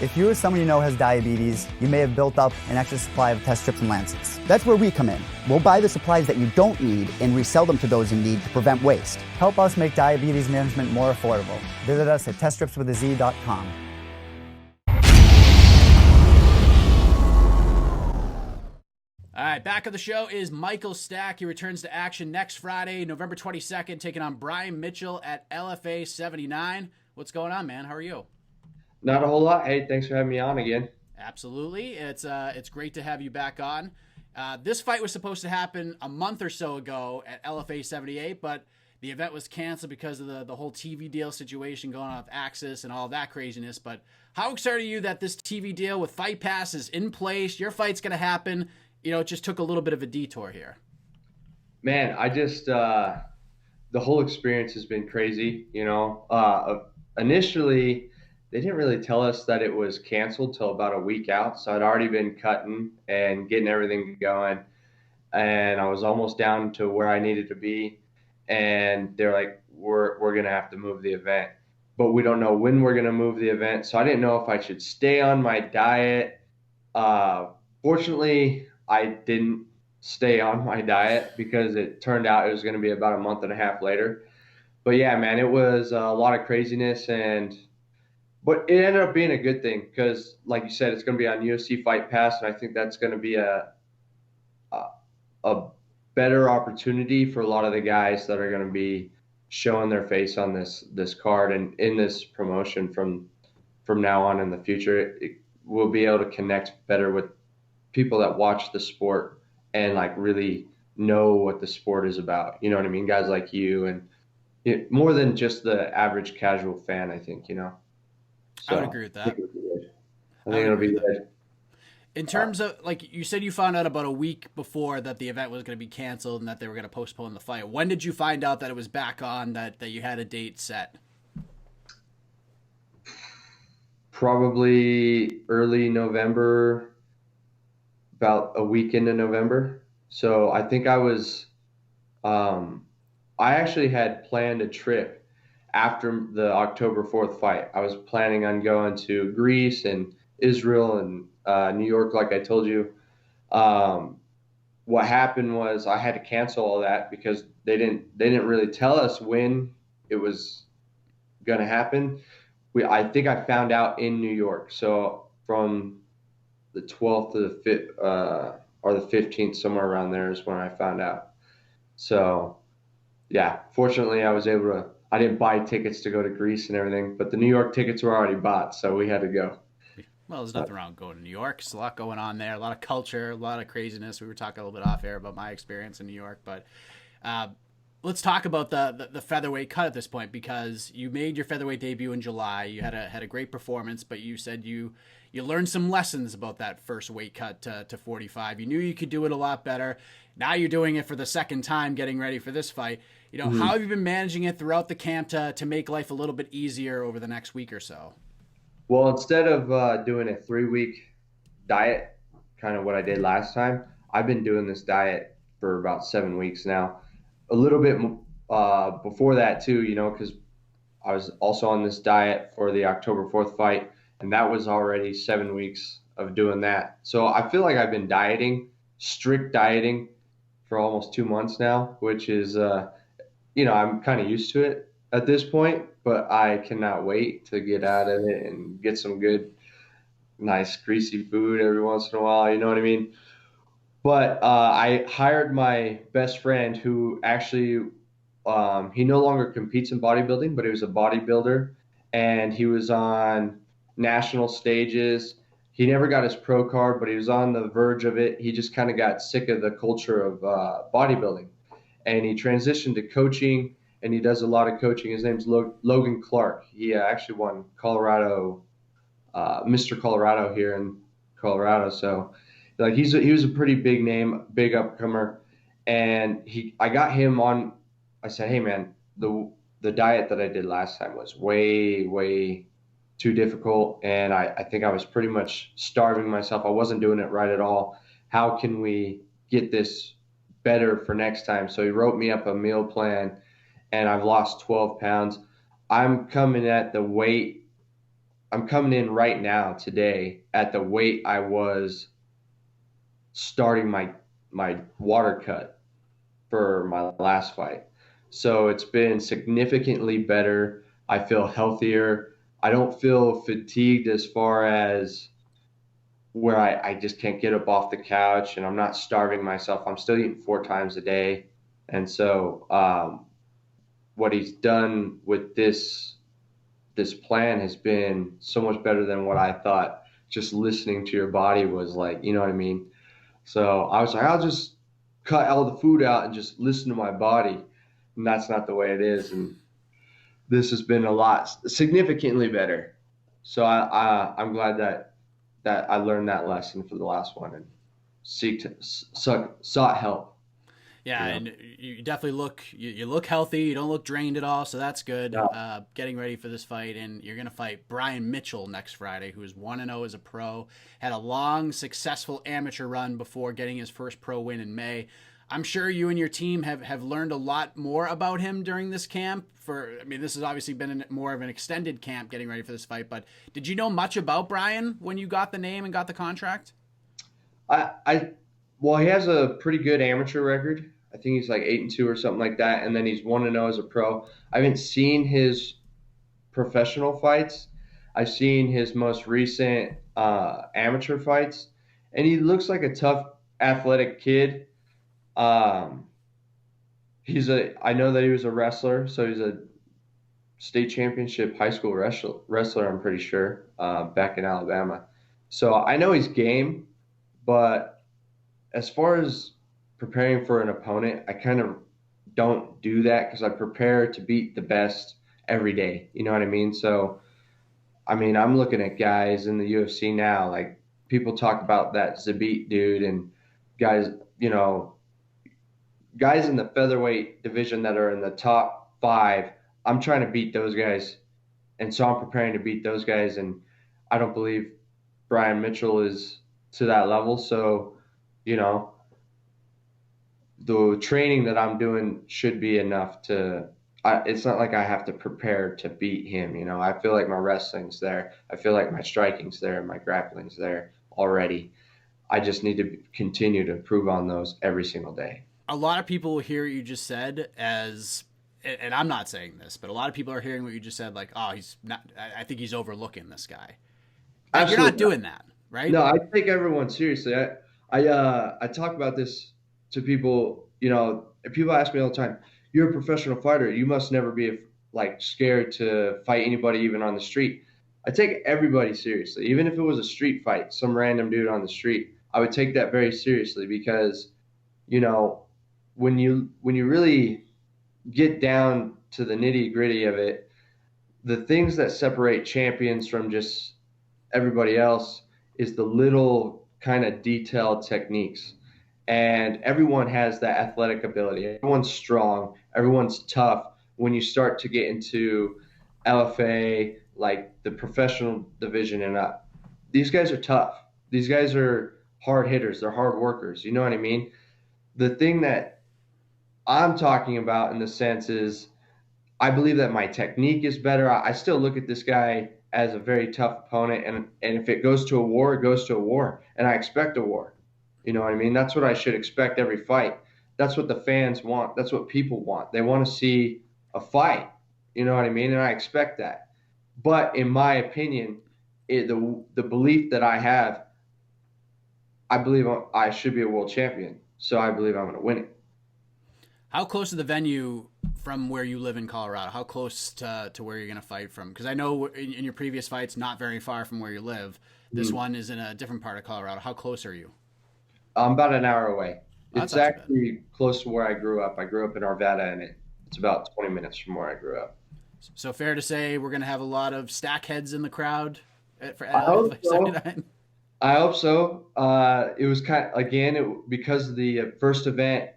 If you or someone you know has diabetes, you may have built up an excess supply of test strips and lancets. That's where we come in. We'll buy the supplies that you don't need and resell them to those in need to prevent waste. Help us make diabetes management more affordable. Visit us at teststripswithaz.com. All right, back of the show is Michael Stack. He returns to action next Friday, November 22nd, taking on Brian Mitchell at LFA 79. What's going on, man? How are you? Not a whole lot. Hey, thanks for having me on again. Absolutely. It's great to have you back on. This fight was supposed to happen a month or so ago at LFA 78, but the event was canceled because of the whole TV deal situation going on with AXS and all that craziness. But how excited are you that this TV deal with Fight Pass is in place? Your fight's going to happen. You know, it just took a little bit of a detour here. Man, I just the whole experience has been crazy. Initially, they didn't really tell us that it was canceled till about a week out. So I'd already been cutting and getting everything going, and I was almost down to where I needed to be. And they're like, we're gonna have to move the event, but we don't know when we're gonna move the event. So I didn't know if I should stay on my diet. Fortunately, I didn't stay on my diet because it turned out it was going to be about a month and a half later. But yeah, man, it was a lot of craziness, but it ended up being a good thing because, like you said, it's going to be on UFC Fight Pass, and I think that's going to be a better opportunity for a lot of the guys that are going to be showing their face on this card and in this promotion from now on in the future. We'll be able to connect better with people that watch the sport and like really know what the sport is about. You know what I mean? Guys like you and more than just the average casual fan, I think, So I would agree with that. I think it'll be good. In terms of, like you said, you found out about a week before that the event was going to be canceled and that they were going to postpone the fight. When did you find out that it was back on, that you had a date set? Probably early November, about a week into November. So I think I actually had planned a trip after the October 4th fight. I was planning on going to Greece and Israel and New York, like I told you. What happened was I had to cancel all that because they didn't really tell us when it was going to happen. I think I found out in New York. So from the 12th to the 5th, or the 15th, somewhere around there is when I found out. So, yeah, fortunately I didn't buy tickets to go to Greece and everything, but the New York tickets were already bought, so we had to go. Well, there's nothing wrong with going to New York. There's a lot going on there, a lot of culture, a lot of craziness. We were talking a little bit off air about my experience in New York, but let's talk about the featherweight cut at this point, because you made your featherweight debut in July. You had a great performance, but you said you learned some lessons about that first weight cut to 45. You knew you could do it a lot better. Now you're doing it for the second time, getting ready for this fight. How have you been managing it throughout the camp to make life a little bit easier over the next week or so? Well, instead of doing a 3-week diet, kind of what I did last time, I've been doing this diet for about 7 weeks now. A little bit before that too, because I was also on this diet for the October 4th fight, and that was already 7 weeks of doing that. So I feel like I've been strict dieting for almost 2 months now, which is, I'm kind of used to it at this point, but I cannot wait to get out of it and get some good, nice, greasy food every once in a while. You know what I mean? But I hired my best friend who actually, he no longer competes in bodybuilding, but he was a bodybuilder, and he was on national stages. He never got his pro card, but he was on the verge of it. He just kind of got sick of the culture of bodybuilding, and he transitioned to coaching, and he does a lot of coaching. His name's Logan Clark. He actually won Colorado, Mr. Colorado here in Colorado. So like he was a pretty big name, big upcomer, and I got him on. I said, hey man, the diet that I did last time was way too difficult, and I think I was pretty much starving myself. I wasn't doing it right at all. How can we get this better for next time? So he wrote me up a meal plan, and I've lost 12 pounds. I'm coming at the weight I'm coming in right now today at the weight I was starting my water cut for my last fight. So it's been significantly better. I feel healthier. I don't feel fatigued as far as where I just can't get up off the couch, and I'm not starving myself. I'm still eating 4 times a day. And so what he's done with this plan has been so much better than what I thought. Just listening to your body was like, you know what I mean? So I was like, I'll just cut all the food out and just listen to my body. And that's not the way it is. And this has been a lot significantly better. So I'm glad that I learned that lesson for the last one and sought help. Yeah, You know? and you definitely you look healthy. You don't look drained at all, so that's good. Yeah. Getting ready for this fight, and you're gonna fight Brian Mitchell next Friday, who is 1-0 as a pro. Had a long, successful amateur run before getting his first pro win in May. I'm sure you and your team have learned a lot more about him during this camp. This has obviously been more of an extended camp getting ready for this fight. But did you know much about Brian when you got the name and got the contract? Well, he has a pretty good amateur record. I think he's like 8-2 or something like that, and then he's 1-0 as a pro. I haven't seen his professional fights. I've seen his most recent amateur fights, and he looks like a tough, athletic kid. Um, I know that he was a wrestler, so he's a state championship high school wrestler. I'm pretty sure back in Alabama. So I know he's game, but as far as preparing for an opponent, I kind of don't do that because I prepare to beat the best every day. You know what I mean? So, I mean, I'm looking at guys in the UFC now, like people talk about that Zabit dude and guys, you know, guys in the featherweight division that are in the top 5. I'm trying to beat those guys. And so I'm preparing to beat those guys. And I don't believe Brian Mitchell is to that level. So, you know, the training that I'm doing should be enough it's not like I have to prepare to beat him. You know, I feel like my wrestling's there. I feel like my striking's there. My grappling's there already. I just need to continue to improve on those every single day. A lot of people will hear what you just said as, and I'm not saying this, but a lot of people are hearing what you just said, like, oh, he's not, I think he's overlooking this guy. You're not doing that, right? No, I take everyone seriously. I talk about this to people, you know, and people ask me all the time, you're a professional fighter. You must never be like scared to fight anybody, even on the street. I take everybody seriously. Even if it was a street fight, some random dude on the street, I would take that very seriously because, you know, when you really get down to the nitty gritty of it, the things that separate champions from just everybody else is the little kind of detailed techniques. And everyone has that athletic ability. Everyone's strong. Everyone's tough. When you start to get into LFA, like the professional division and up, these guys are tough. These guys are hard hitters. They're hard workers. You know what I mean? The thing that I'm talking about in the sense is I believe that my technique is better. I still look at this guy as a very tough opponent, and if it goes to a war, it goes to a war, and I expect a war. You know what I mean? That's what I should expect every fight. That's what the fans want. That's what people want. They want to see a fight. You know what I mean? And I expect that. But in my opinion, the belief that I have, I believe I should be a world champion. So I believe I'm going to win it. How close to the venue from where you live in Colorado? How close to where you're going to fight from? Because I know in your previous fights, not very far from where you live. This one is in a different part of Colorado. How close are you? I'm about an hour away. Oh, It's actually close to where I grew up. I grew up in Arvada, and it's about 20 minutes from where I grew up. So fair to say we're going to have a lot of stack heads in the crowd for I hope so. 79? I hope so. It was because of the first event,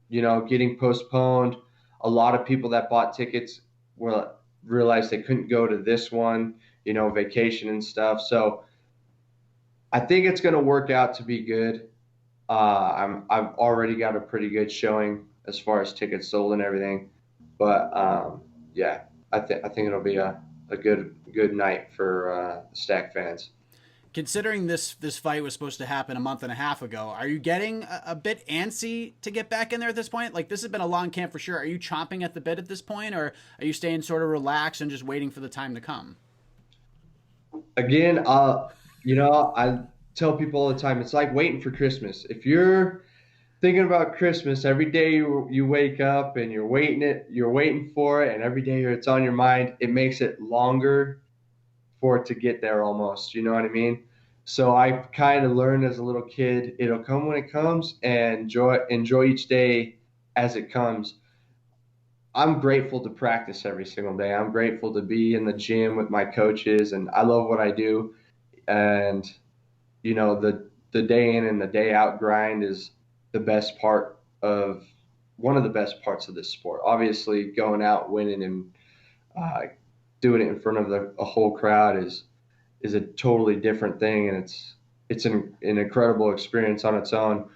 you know, getting postponed. A lot of people that bought tickets realized they couldn't go to this one, you know, vacation and stuff. So I think it's going to work out to be good. I've already got a pretty good showing as far as tickets sold and everything. But yeah, I think it'll be a a good night for Stack fans. Considering this fight was supposed to happen a month and a half ago, are you getting a bit antsy to get back in there at this point? Like, this has been a long camp for sure. Are you chomping at the bit at this point, or are you staying sort of relaxed and just waiting for the time to come? Again, I tell people all the time, it's like waiting for Christmas. If you're thinking about Christmas every day, you wake up and you're waiting for it, and every day it's on your mind, it makes it longer for it to get there almost. You know what I mean? So I kind of learned as a little kid, it'll come when it comes, and enjoy each day as it comes. I'm grateful to practice every single day. I'm grateful to be in the gym with my coaches, and I love what I do. And the day in and the day out grind is the best part of one of the best parts of this sport. Obviously, going out winning and uh, doing it in front of a whole crowd is a totally different thing, and it's an incredible experience on its own.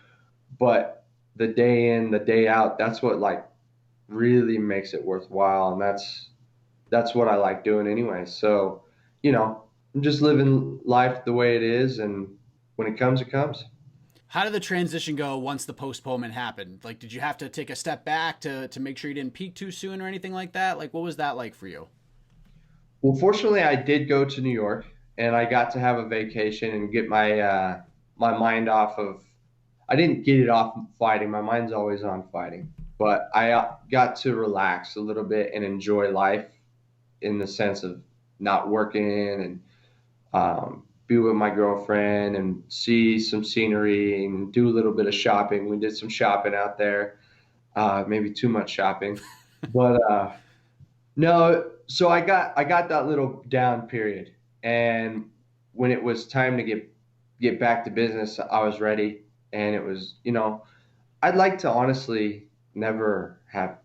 But the day in, the day out, that's what like really makes it worthwhile, and that's what I like doing anyway. So, I'm just living life the way it is, and when it comes, it comes. How did the transition go once the postponement happened? Like, did you have to take a step back to make sure you didn't peak too soon or anything like that? Like, what was that like for you? Well, fortunately, I did go to New York, and I got to have a vacation and get my mind off of. I didn't get it off fighting. My mind's always on fighting, but I got to relax a little bit and enjoy life in the sense of not working and be with my girlfriend and see some scenery and do a little bit of shopping. We did some shopping out there, maybe too much shopping, but no. So I got that little down period, and when it was time to get back to business, I was ready, and it was I'd like to honestly never have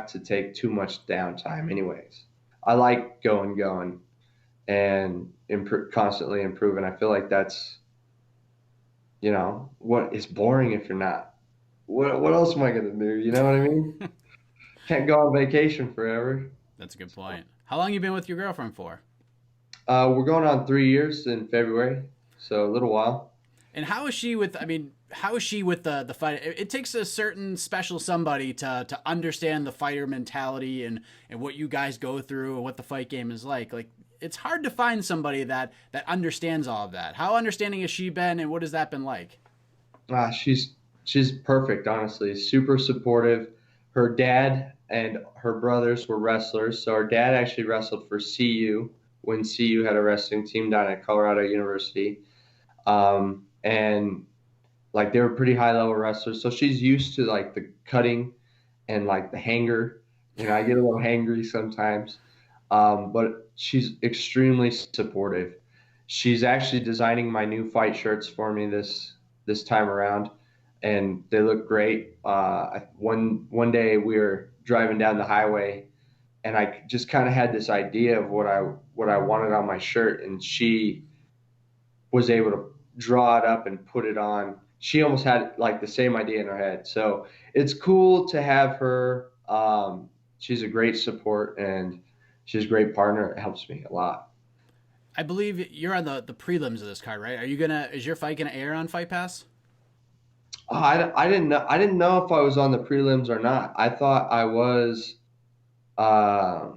to take too much downtime, anyways. I like going and constantly improving. I feel like that's what is boring if you're not. What else am I gonna do? You know what I mean? Can't go on vacation forever. That's a good point. How long you been with your girlfriend for? We're going on 3 years in February, so a little while. And how is she with? I mean, how is she with the fight? It takes a certain special somebody to understand the fighter mentality and what you guys go through and what the fight game is like. Like, it's hard to find somebody that understands all of that. How understanding has she been, and what has that been like? She's perfect, honestly. Super supportive. Her dad and her brothers were wrestlers. So her dad actually wrestled for CU when CU had a wrestling team down at Colorado University. And like they were pretty high level wrestlers. So she's used to like the cutting and like the hanger. I get a little hangry sometimes. But she's extremely supportive. She's actually designing my new fight shirts for me this time around, and they look great. One day we were driving down the highway, and I just kind of had this idea of what I wanted on my shirt, and she was able to draw it up and put it on. She almost had like the same idea in her head. So it's cool to have her. She's a great support, and she's a great partner. It helps me a lot. I believe you're on the prelims of this card, right? Is your fight gonna air on Fight Pass? I didn't know. I didn't know if I was on the prelims or not. I thought I was uh,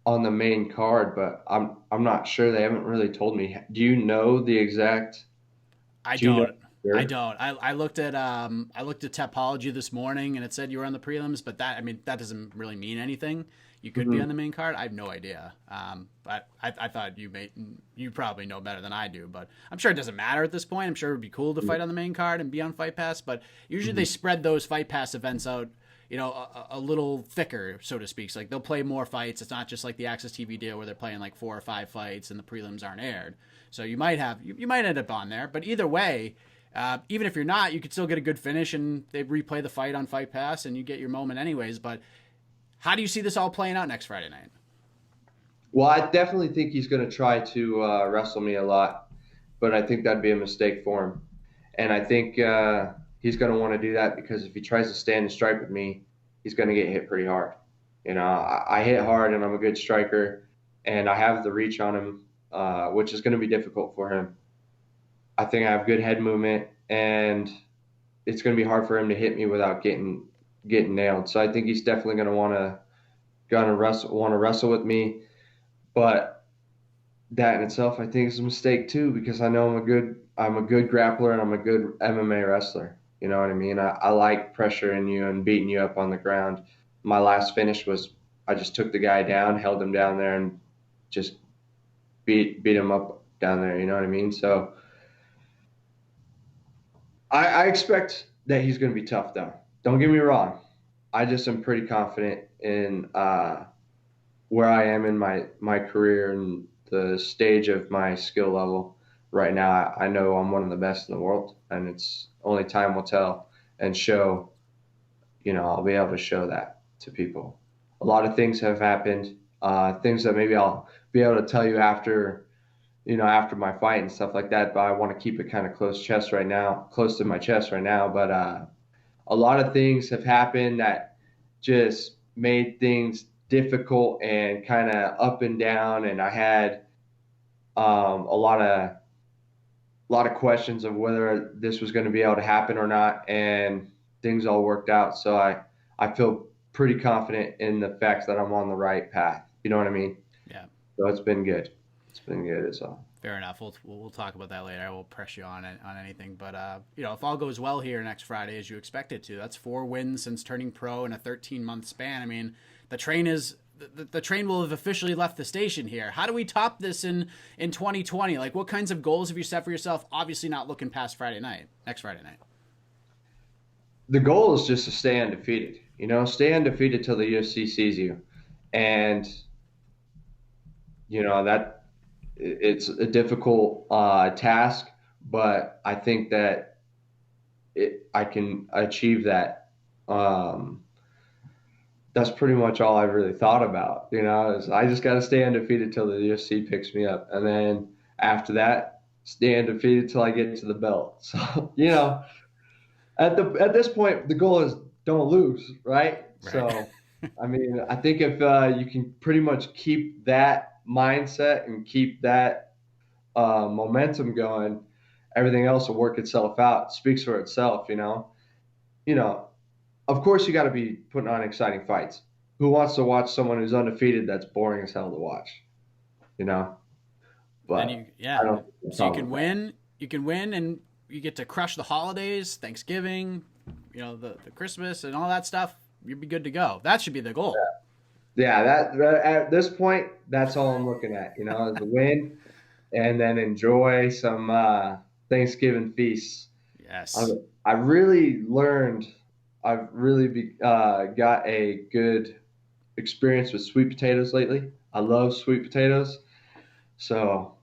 on the main card, but I'm not sure. They haven't really told me. Do you know the exact? I Do you know? don't. I don't. I looked at Topology this morning and it said you were on the prelims, but that doesn't really mean anything. You could be on the main card. I have no idea. But I thought you probably know better than I do. But I'm sure it doesn't matter at this point. I'm sure it would be cool to fight on the main card and be on Fight Pass. But usually they spread those Fight Pass events out, a little thicker, so to speak. So like they'll play more fights. It's not just like the AXS TV deal where they're playing like 4 or 5 fights and the prelims aren't aired. So you might end up on there. But either way, even if you're not, you could still get a good finish and they replay the fight on Fight Pass and you get your moment anyways. But how do you see this all playing out next Friday night? Well, I definitely think he's going to try to wrestle me a lot, but I think that'd be a mistake for him. And I think he's going to want to do that because if he tries to stand and strike with me, he's going to get hit pretty hard. I hit hard and I'm a good striker, and I have the reach on him, which is going to be difficult for him. I think I have good head movement, and it's going to be hard for him to hit me without getting nailed. So I think he's definitely going to want to wrestle with me. But that in itself, I think, is a mistake too, because I know I'm a good grappler and I'm a good MMA wrestler. You know what I mean? I like pressuring you and beating you up on the ground. My last finish was I just took the guy down, held him down there, and just beat him up down there. You know what I mean? So I expect that he's going to be tough, though. Don't get me wrong. I just am pretty confident in where I am in my career and the stage of my skill level right now. I know I'm one of the best in the world, and it's only time will tell and show. I'll be able to show that to people. A lot of things have happened, things that maybe I'll be able to tell you after my fight and stuff like that. But I want to keep it kind of close to my chest right now. But a lot of things have happened that just made things difficult and kind of up and down. And I had a lot of questions of whether this was going to be able to happen or not. And things all worked out. So I feel pretty confident in the fact that I'm on the right path. You know what I mean? Yeah. So it's been good. It's been good as well. Fair enough. We'll talk about that later. I won't press you on anything, but if all goes well here next Friday as you expect it to, that's 4 wins since turning pro in a 13-month span. I mean, the train will have officially left the station here. How do we top this in 2020? Like, what kinds of goals have you set for yourself? Obviously not looking past next Friday night. The goal is just to stay undefeated. Stay undefeated till the UFC sees you, and that it's a difficult task, but I think that I can achieve that. That's pretty much all I've really thought about. Is I just got to stay undefeated till the UFC picks me up, and then after that, stay undefeated till I get to the belt. So at this point, the goal is don't lose, right? So, I mean, I think if you can pretty much keep that mindset and keep that momentum going, everything else will work itself out. It speaks for itself, Of course, you got to be putting on exciting fights. Who wants to watch someone who's undefeated that's boring as hell to watch? But so you can win. You can win, and you get to crush the holidays, Thanksgiving, the Christmas and all that stuff. You'd be good to go. That should be the goal. Yeah, that at this point, that's all I'm looking at. Is a win, and then enjoy some Thanksgiving feasts. Yes, I've really got a good experience with sweet potatoes lately. I love sweet potatoes, so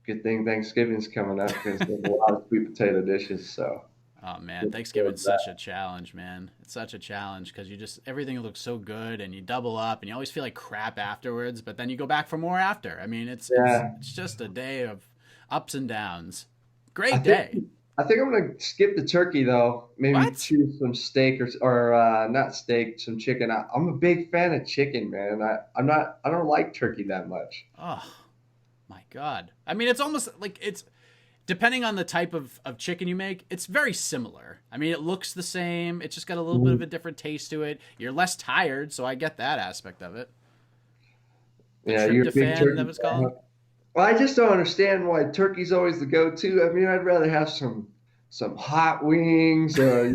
good thing Thanksgiving's coming up because there's a lot of sweet potato dishes. So. Oh man, Thanksgiving's such a challenge, man. It's such a challenge because everything looks so good, and you double up, and you always feel like crap afterwards. But then you go back for more after. I mean, it's just a day of ups and downs. Great day. I think I'm gonna skip the turkey though. Maybe choose some steak or not steak, some chicken. I'm a big fan of chicken, man. I don't like turkey that much. Oh my God. I mean, it's almost like it's. Depending on the type of chicken you make, it's very similar. I mean, it looks the same. It's just got a little bit of a different taste to it. You're less tired, so I get that aspect of it. You're a big turkey that was called. Well, I just don't understand why turkey's always the go-to. I mean, I'd rather have some hot wings. Or,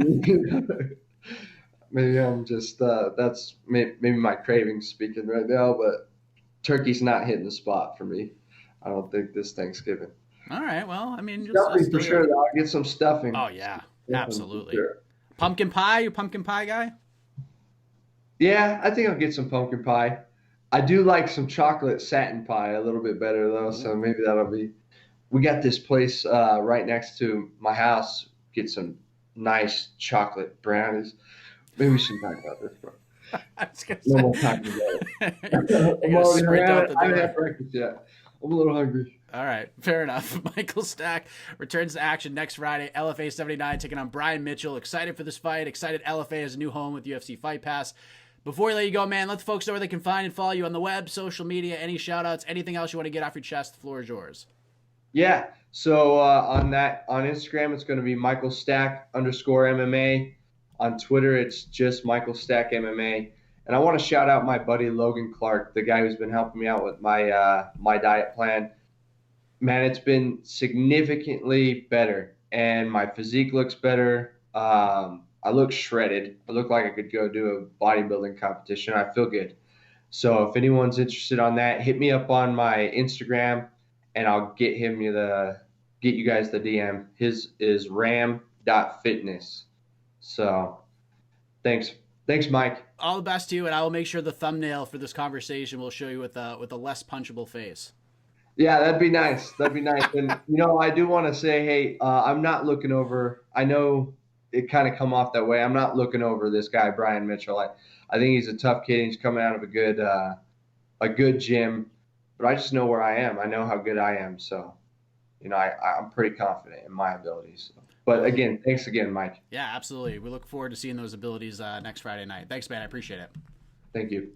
maybe I'm just that's maybe my cravings speaking right now, but turkey's not hitting the spot for me. I don't think this Thanksgiving. All right. Well, I mean, stuffing for sure. I'll get some stuffing. Oh yeah, absolutely. Sure. Pumpkin pie. You a pumpkin pie guy? Yeah, I think I'll get some pumpkin pie. I do like some chocolate satin pie a little bit better though, so maybe that'll be. We got this place right next to my house. Get some nice chocolate brownies. Maybe we should talk about this, bro. I was gonna no more time to go. I haven't had breakfast yet. I'm a little hungry. All right, fair enough. Michael Stack returns to action next Friday. LFA 79 taking on Brian Mitchell. Excited for this fight. Excited LFA has a new home with UFC Fight Pass. Before we let you go, man, let the folks know where they can find and follow you on the web, social media, any shout outs, anything else you want to get off your chest. The floor is yours. Yeah. So on Instagram, it's going to be Michael Stack _MMA. On Twitter, it's just Michael Stack MMA. And I want to shout out my buddy Logan Clark, the guy who's been helping me out with my my diet plan. Man, it's been significantly better, and my physique looks better. I look shredded. I look like I could go do a bodybuilding competition. I feel good. So if anyone's interested on that, hit me up on my Instagram, and I'll get you guys the DM. His is ram.fitness. So thanks, Mike. All the best to you, and I will make sure the thumbnail for this conversation will show you with a less punchable face. Yeah, that'd be nice. That'd be nice. And, I do want to say, hey, I'm not looking over. I know it kind of come off that way. I'm not looking over this guy, Brian Mitchell. I think he's a tough kid. He's coming out of a good gym. But I just know where I am. I know how good I am. So, I'm pretty confident in my abilities. But, again, thanks again, Mike. Yeah, absolutely. We look forward to seeing those abilities next Friday night. Thanks, man. I appreciate it. Thank you.